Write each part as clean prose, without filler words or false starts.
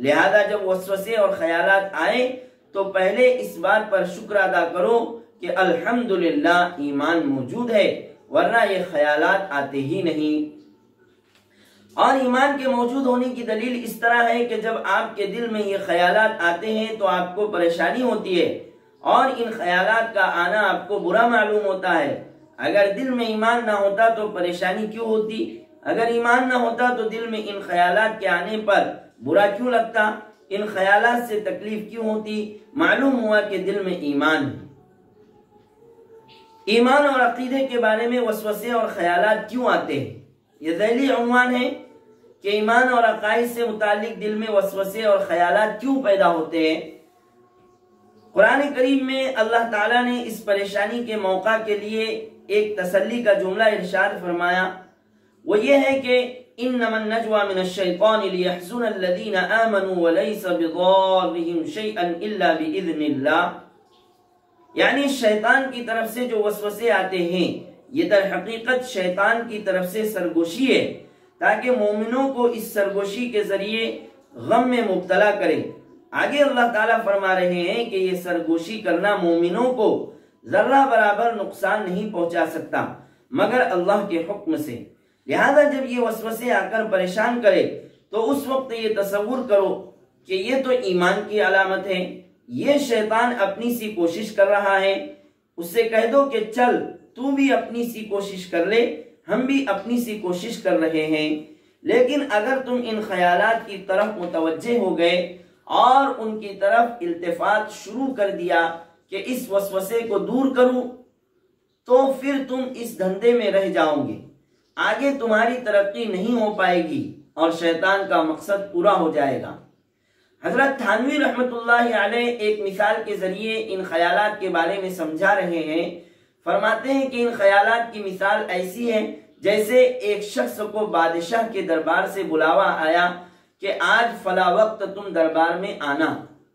لہذا جب وسوسے اور خیالات آئے تو پہلے اس بات پر شکر ادا کرو کہ الحمدللہ ایمان موجود ہے، ورنہ یہ خیالات آتے ہی نہیں۔ اور ایمان کے موجود ہونے کی دلیل اس طرح ہے کہ جب آپ کے دل میں یہ خیالات آتے ہیں تو آپ کو پریشانی ہوتی ہے، اور ان خیالات کا آنا آپ کو برا معلوم ہوتا ہے۔ اگر دل میں ایمان نہ ہوتا تو پریشانی کیوں ہوتی؟ اگر ایمان نہ ہوتا تو دل میں ان خیالات کے آنے پر برا کیوں لگتا؟ ان خیالات سے تکلیف کیوں ہوتی؟ معلوم ہوا کہ دل میں ایمان ہے۔ ایمان اور عقیدے کے بارے میں وسوسے اور خیالات کیوں آتے ہیں؟ یہ ذیلی عنوان ہے کہ ایمان اور عقائد سے متعلق دل میں وسوسے اور خیالات کیوں پیدا ہوتے ہیں۔ قرآن کریم میں اللہ تعالیٰ نے اس پریشانی کے موقع کے لیے ایک تسلی کا جملہ ارشاد فرمایا، وہ یہ ہے کہ انما النجوى من الشیطان لیحزن الذین آمنوا ولیس بضارهم شیئا الا باذن اللہ، یعنی شیطان کی طرف سے جو وسوسے آتے ہیں یہ در حقیقت شیطان کی طرف سے سرگوشی ہے، تاکہ مومنوں کو اس سرگوشی کے ذریعے غم میں مبتلا کرے۔ آگے اللہ تعالیٰ فرما رہے ہیں کہ یہ سرگوشی کرنا مومنوں کو ذرہ برابر نقصان نہیں پہنچا سکتا مگر اللہ کے حکم سے۔ لہذا جب یہ وسوسے آ کر پریشان کرے تو اس وقت یہ تصور کرو کہ یہ تو ایمان کی علامت ہے، یہ شیطان اپنی سی کوشش کر رہا ہے، اس سے کہہ دو کہ چل تو بھی اپنی سی کوشش کر لے، ہم بھی اپنی سی کوشش کر رہے ہیں۔ لیکن اگر تم ان خیالات کی طرف متوجہ ہو گئے اور ان کی طرف التفات شروع کر دیا کہ اس وسوسے کو دور کروں، تو پھر تم اس دھندے میں رہ جاؤ گے، آگے تمہاری ترقی نہیں ہو پائے گی اور شیطان کا مقصد پورا ہو جائے گا۔ حضرت تھانوی رحمت اللہ علیہ ایک مثال کے ذریعے ان خیالات کے بارے میں سمجھا رہے ہیں۔ فرماتے ہیں کہ ان خیالات کی مثال ایسی ہے جیسے ایک شخص کو بادشاہ کے دربار سے بلاوا آیا کہ آج فلاں وقت تم دربار میں آنا،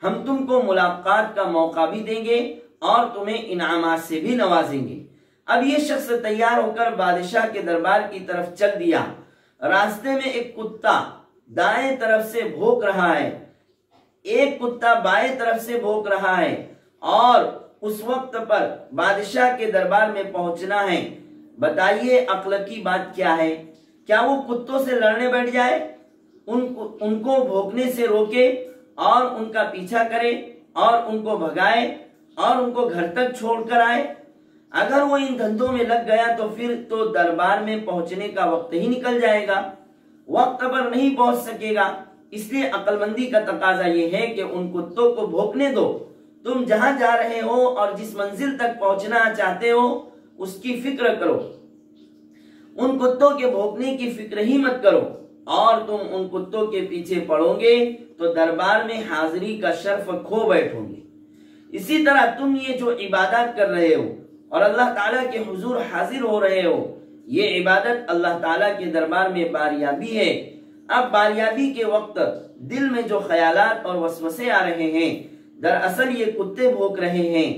ہم تم کو ملاقات کا موقع بھی دیں گے اور تمہیں انعامات سے بھی نوازیں گے۔ اب یہ شخص تیار ہو کر بادشاہ کے دربار کی طرف چل دیا۔ راستے میں ایک کتا دائیں طرف سے بھونک رہا ہے، ایک کتا بائیں طرف سے بھونک رہا ہے، اور اس وقت پر بادشاہ کے دربار میں پہنچنا ہے۔ بتائیے عقل کی بات کیا ہے؟ کیا وہ کتوں سے لڑنے بیٹھ جائے، ان کو بھونکنے سے روکے اور ان کا پیچھا کرے اور ان کو بھگائے اور ان کو گھر تک چھوڑ کر آئے؟ اگر وہ ان دھندوں میں لگ گیا تو پھر تو دربار میں پہنچنے کا وقت ہی نکل جائے گا، وقت پر نہیں پہنچ سکے گا۔ اس لیے عقل مندی کا تقاضا یہ ہے کہ ان کتوں کو بھونکنے دو، تم جہاں جا رہے ہو اور جس منزل تک پہنچنا چاہتے ہو اس کی فکر کرو، ان کتوں کے بھونکنے کی فکر ہی مت کرو، اور تم ان کتوں کے پیچھے پڑو گے تو دربار میں حاضری کا شرف کھو بیٹھو گے۔ اسی طرح تم یہ جو عبادات کر رہے ہو اور اللہ تعالیٰ کے حضور حاضر ہو رہے ہو، یہ عبادت اللہ تعالیٰ کے دربار میں باریابی ہے۔ اب باریابی کے وقت دل میں جو خیالات اور وسوسے آ رہے ہیں، دراصل یہ کتے بھونک رہے ہیں۔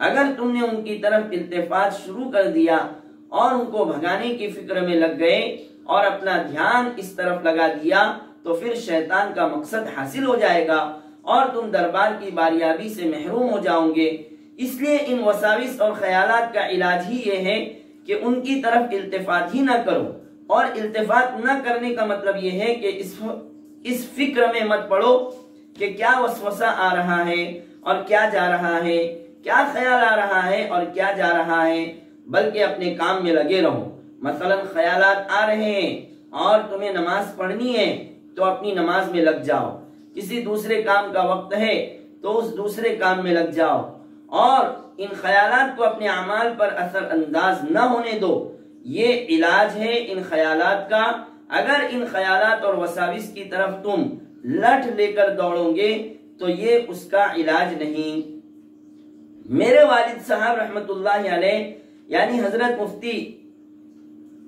اگر تم نے ان کی طرف التفات شروع کر دیا اور ان کو بھگانے کی فکر میں لگ گئے اور اپنا دھیان اس طرف لگا دیا تو پھر شیطان کا مقصد حاصل ہو جائے گا اور تم دربار کی باریابی سے محروم ہو جاؤ گے۔ اس لیے ان وساوس اور خیالات کا علاج ہی یہ ہے کہ ان کی طرف التفات ہی نہ کرو، اور التفات نہ کرنے کا مطلب یہ ہے کہ اس فکر میں مت پڑو کہ کیا وسوسہ آ رہا ہے اور کیا جا رہا ہے، کیا خیال آ رہا ہے اور کیا جا رہا ہے، بلکہ اپنے کام میں لگے رہو۔ مثلا خیالات آ رہے ہیں اور تمہیں نماز پڑھنی ہے تو اپنی نماز میں لگ جاؤ، کسی دوسرے کام کا وقت ہے تو اس دوسرے کام میں لگ جاؤ، اور ان خیالات کو اپنے اعمال پر اثر انداز نہ ہونے دو۔ یہ علاج ہے ان خیالات کا۔ اگر ان خیالات اور وساوس کی طرف تم لٹ لے کر دوڑو گے تو یہ اس کا علاج نہیں۔ میرے والد صاحب رحمت اللہ علیہ یعنی حضرت مفتی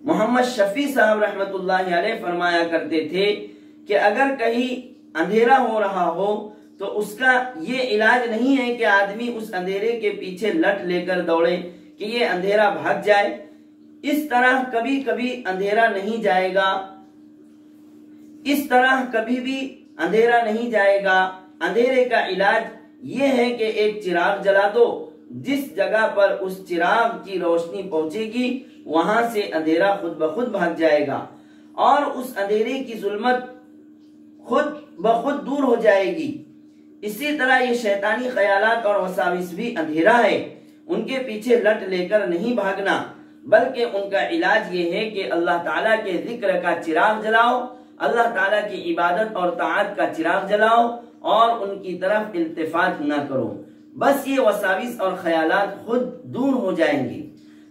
محمد شفیع صاحب رحمت اللہ علیہ فرمایا کرتے تھے کہ اگر کہیں اندھیرا ہو رہا ہو تو اس کا یہ علاج نہیں ہے کہ آدمی اس اندھیرے کے پیچھے لٹ لے کر دوڑے کہ یہ اندھیرا بھاگ جائے۔ اس طرح کبھی کبھی اندھیرا نہیں جائے گا، اس طرح کبھی بھی اندھیرا نہیں جائے گا۔ اندھیرے کا علاج یہ ہے کہ ایک چراغ جلا دو، جس جگہ پر اس چراغ کی روشنی پہنچے گی وہاں سے اندھیرا خود بخود بھاگ جائے گا اور اس اندھیرے کی ظلمت خود بخود دور ہو جائے گی۔ اسی طرح یہ شیطانی خیالات اور وساوس بھی اندھیرا ہے، ان کے پیچھے لٹ لے کر نہیں بھاگنا، بلکہ ان کا علاج یہ ہے کہ اللہ تعالیٰ کے ذکر کا چراغ جلاؤ، اللہ تعالیٰ کی عبادت اور طاعت کا چراغ جلاؤ اور ان کی طرف التفات نہ کرو، بس یہ وساوس اور خیالات خود دور ہو جائیں گے۔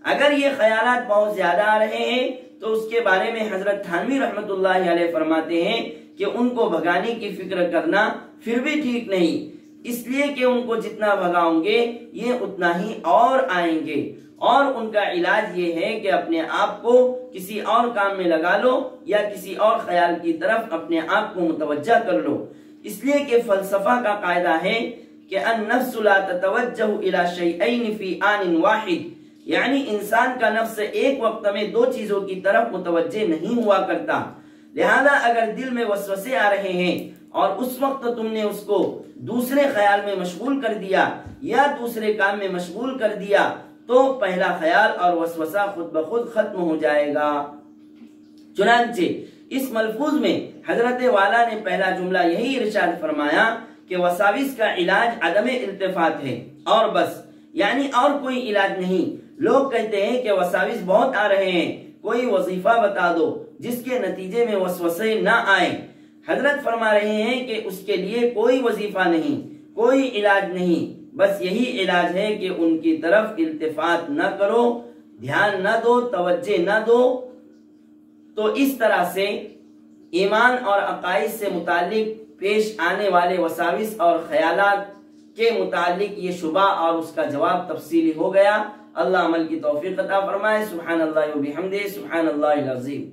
اگر یہ خیالات بہت زیادہ آ رہے ہیں تو اس کے بارے میں حضرت تھانوی رحمۃ اللہ علیہ فرماتے ہیں کہ ان کو بھگانے کی فکر کرنا پھر بھی ٹھیک نہیں، اس لیے کہ ان کو جتنا بھگاؤں گے یہ اتنا ہی اور آئیں گے، اور ان کا علاج یہ ہے کہ اپنے آپ کو کسی اور کام میں لگا لو یا کسی اور خیال کی طرف اپنے آپ کو متوجہ کر لو، اس لیے کہ فلسفہ کا قاعدہ ہے کہ النفس لا تتوجہ الى شیئین فی آن واحد، یعنی انسان کا نفس ایک وقت میں دو چیزوں کی طرف متوجہ نہیں ہوا کرتا، لہذا اگر دل میں وسوسے آ رہے ہیں اور اس وقت تم نے اس کو دوسرے خیال میں مشغول کر دیا یا دوسرے کام میں مشغول کر دیا تو پہلا خیال اور وسوسہ خود بخود ختم ہو جائے گا۔ چنانچہ اس ملفوظ میں حضرت والا نے پہلا جملہ یہی ارشاد فرمایا کہ وساوس کا علاج عدم التفات ہے اور بس، یعنی اور کوئی علاج نہیں۔ لوگ کہتے ہیں کہ وساوس بہت آ رہے ہیں، کوئی وظیفہ بتا دو جس کے نتیجے میں وسوسے نہ آئیں۔ حضرت فرما رہے ہیں کہ اس کے لیے کوئی وظیفہ نہیں، کوئی علاج نہیں، بس یہی علاج ہے کہ ان کی طرف التفات نہ کرو، دھیان نہ دو، توجہ نہ دو۔ تو اس طرح سے ایمان اور عقائد سے متعلق پیش آنے والے وساوس اور خیالات کے متعلق یہ شبہ اور اس کا جواب تفصیلی ہو گیا۔ اللہ عمل کی توفیق عطا فرمائے۔ سبحان اللہ و بحمدہ، سبحان اللہ العظیم۔